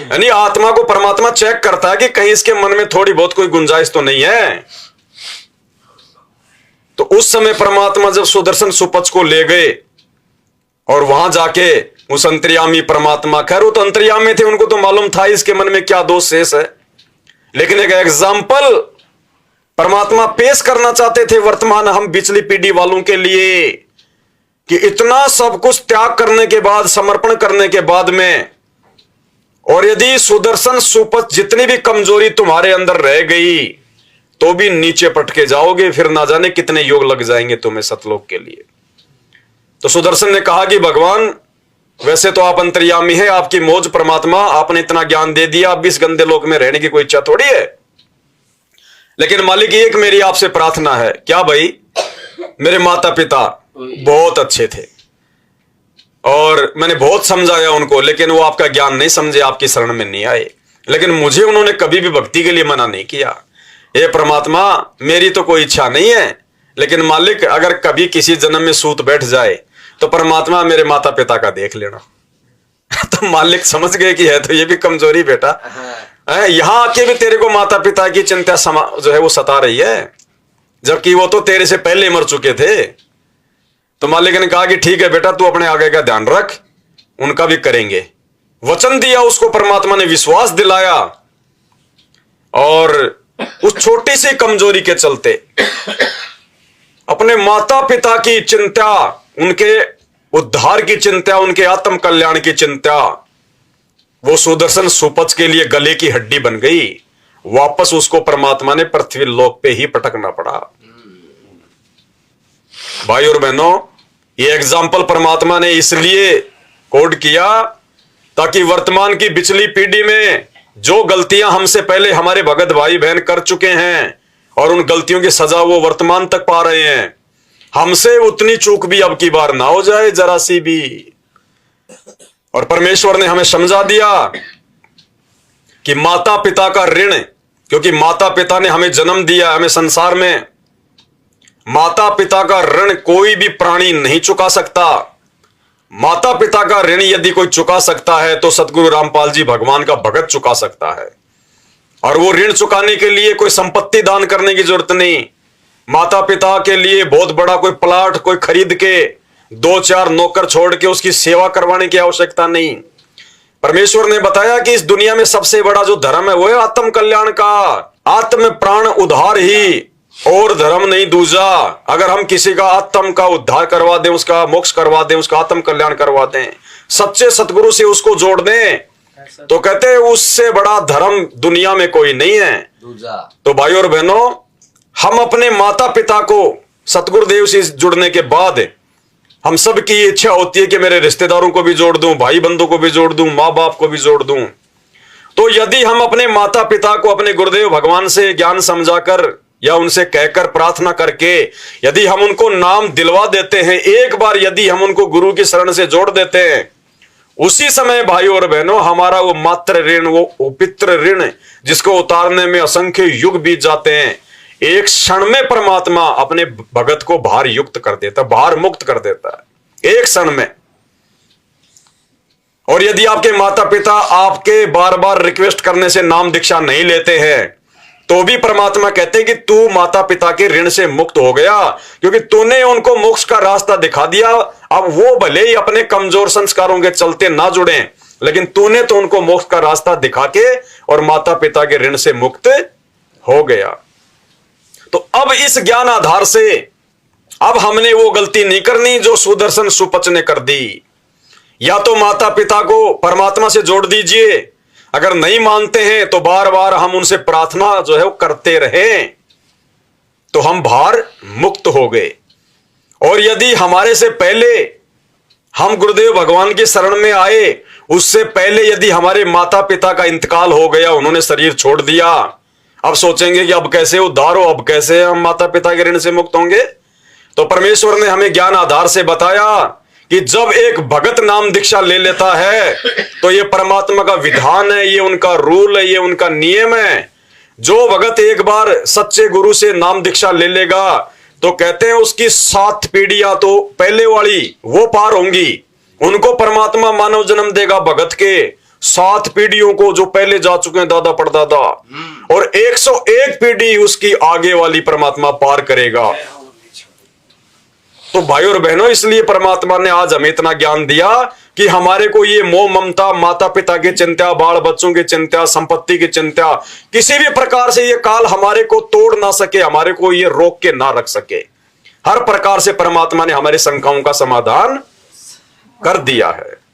यानी आत्मा को परमात्मा चेक करता है कि कहीं इसके मन में थोड़ी बहुत कोई गुंजाइश तो नहीं है। तो उस समय परमात्मा जब सुदर्शन सुपच को ले गए और वहां जाके उस अंतर्यामी परमात्मा, खैर वो तो अंतर्यामी थे, उनको तो मालूम था इसके मन में क्या दोष शेष है, लेकिन एक एग्जाम्पल परमात्मा पेश करना चाहते थे वर्तमान हम पिछली पीढ़ी वालों के लिए कि इतना सब कुछ त्याग करने के बाद, समर्पण करने के बाद में, और यदि सुदर्शन सुपच जितनी भी कमजोरी तुम्हारे अंदर रह गई तो भी नीचे पटके जाओगे, फिर ना जाने कितने योग लग जाएंगे तुम्हें सतलोक के लिए। तो सुदर्शन ने कहा कि भगवान वैसे तो आप अंतर्यामी है, आपकी मौज परमात्मा, आपने इतना ज्ञान दे दिया, अब इस गंदे लोक में रहने की कोई इच्छा थोड़ी है, लेकिन मालिक एक मेरी आपसे प्रार्थना है। क्या भाई? मेरे माता पिता बहुत अच्छे थे और मैंने बहुत समझाया उनको, लेकिन वो आपका ज्ञान नहीं समझे, आपकी शरण में नहीं आए, लेकिन मुझे उन्होंने कभी भी भक्ति के लिए मना नहीं किया। हे परमात्मा, मेरी तो कोई इच्छा नहीं है, लेकिन मालिक अगर कभी किसी जन्म में सूत बैठ जाए तो परमात्मा मेरे माता पिता का देख लेना। तो मालिक समझ गए कि है तो ये भी कमजोरी बेटा, यहां आके भी तेरे को माता पिता की चिंता जो है वो सता रही है, जबकि वो तो तेरे से पहले मर चुके थे। तो मालिक ने कहा कि ठीक है बेटा, तू अपने आगे का ध्यान रख, उनका भी करेंगे। वचन दिया उसको, परमात्मा ने विश्वास दिलाया, और उस छोटी सी कमजोरी के चलते अपने माता पिता की चिंता, उनके उद्धार की चिंता, उनके आत्म कल्याण की चिंता, वो सुदर्शन सुपच के लिए गले की हड्डी बन गई। वापस उसको परमात्मा ने पृथ्वी लोक पे ही पटकना पड़ा। भाई और बहनों, ये एग्जाम्पल परमात्मा ने इसलिए कोड किया ताकि वर्तमान की पिछली पीढ़ी में जो गलतियां हमसे पहले हमारे भगत भाई बहन कर चुके हैं और उन गलतियों की सजा वो वर्तमान तक पा रहे हैं, हमसे उतनी चूक भी अब की बार ना हो जाए जरा सी भी। और परमेश्वर ने हमें समझा दिया कि माता पिता का ऋण, क्योंकि माता पिता ने हमें जन्म दिया, हमें संसार में, माता पिता का ऋण कोई भी प्राणी नहीं चुका सकता। माता पिता का ऋण यदि कोई चुका सकता है तो सतगुरु रामपाल जी भगवान का भगत चुका सकता है। और वो ऋण चुकाने के लिए कोई संपत्ति दान करने की जरूरत नहीं, माता पिता के लिए बहुत बड़ा कोई प्लाट कोई खरीद के 2-4 नौकर छोड़ के उसकी सेवा करवाने की आवश्यकता नहीं। परमेश्वर ने बताया कि इस दुनिया में सबसे बड़ा जो धर्म है वो है आत्म कल्याण का, आत्म प्राण उद्धार ही, और धर्म नहीं दूजा। अगर हम किसी का आत्म का उद्धार करवा दें, उसका मोक्ष करवा दें, उसका आत्म कल्याण करवा दें, सच्चे सतगुरु से उसको जोड़ दें, तो कहते हैं उससे बड़ा धर्म दुनिया में कोई नहीं है। तो भाई और बहनों, हम अपने माता पिता को सतगुरुदेव से जुड़ने के बाद हम सब की इच्छा होती है कि मेरे रिश्तेदारों को भी जोड़ दूं, भाई बंधु को भी जोड़ दूं, माँ बाप को भी जोड़ दूं। तो यदि हम अपने माता पिता को अपने गुरुदेव भगवान से ज्ञान समझाकर या उनसे कहकर प्रार्थना करके यदि हम उनको नाम दिलवा देते हैं, एक बार यदि हम उनको गुरु की शरण से जोड़ देते हैं, उसी समय भाई और बहनों हमारा वो मातृ ऋण, वो पितृ ऋण जिसको उतारने में असंख्य युग बीत जाते हैं, एक क्षण में परमात्मा अपने भगत को भार युक्त कर देता, भार मुक्त कर देता है एक क्षण में। और यदि आपके माता पिता आपके बार बार रिक्वेस्ट करने से नाम दीक्षा नहीं लेते हैं तो भी परमात्मा कहते हैं कि तू माता पिता के ऋण से मुक्त हो गया, क्योंकि तूने उनको मोक्ष का रास्ता दिखा दिया। अब वो भले ही अपने कमजोर संस्कारों के चलते ना जुड़े, लेकिन तूने तो उनको मोक्ष का रास्ता दिखा के और माता पिता के ऋण से मुक्त हो गया। तो अब इस ज्ञान आधार से अब हमने वो गलती नहीं करनी जो सुदर्शन सुपच ने कर दी। या तो माता पिता को परमात्मा से जोड़ दीजिए, अगर नहीं मानते हैं तो बार बार हम उनसे प्रार्थना जो है वो करते रहे, तो हम भार मुक्त हो गए। और यदि हमारे से पहले हम गुरुदेव भगवान की शरण में आए, उससे पहले यदि हमारे माता पिता का इंतकाल हो गया, उन्होंने शरीर छोड़ दिया, अब सोचेंगे कि अब कैसे उद्धार हो, अब कैसे हम माता पिता के ऋण से मुक्त होंगे। तो परमेश्वर ने हमें ज्ञान आधार से बताया कि जब एक भगत नाम दीक्षा ले लेता है तो ये परमात्मा का विधान है, ये उनका रूल है, ये उनका नियम है। जो भगत एक बार सच्चे गुरु से नाम दीक्षा ले लेगा तो कहते हैं उसकी 7 पीढ़ियां तो पहले वाली वो पार होंगी, उनको परमात्मा मानव जन्म देगा भगत के, 7 पीढ़ियों को जो पहले जा चुके हैं दादा परदादा, और 101 पीढ़ी उसकी आगे वाली परमात्मा पार करेगा। तो भाई और बहनों, इसलिए परमात्मा ने आज हमें इतना ज्ञान दिया कि हमारे को ये मोह ममता, माता पिता की चिंता, बाल बच्चों की चिंता, संपत्ति की चिंता, किसी भी प्रकार से ये काल हमारे को तोड़ ना सके, हमारे को ये रोक के ना रख सके। हर प्रकार से परमात्मा ने हमारी शंकाओं का समाधान कर दिया है।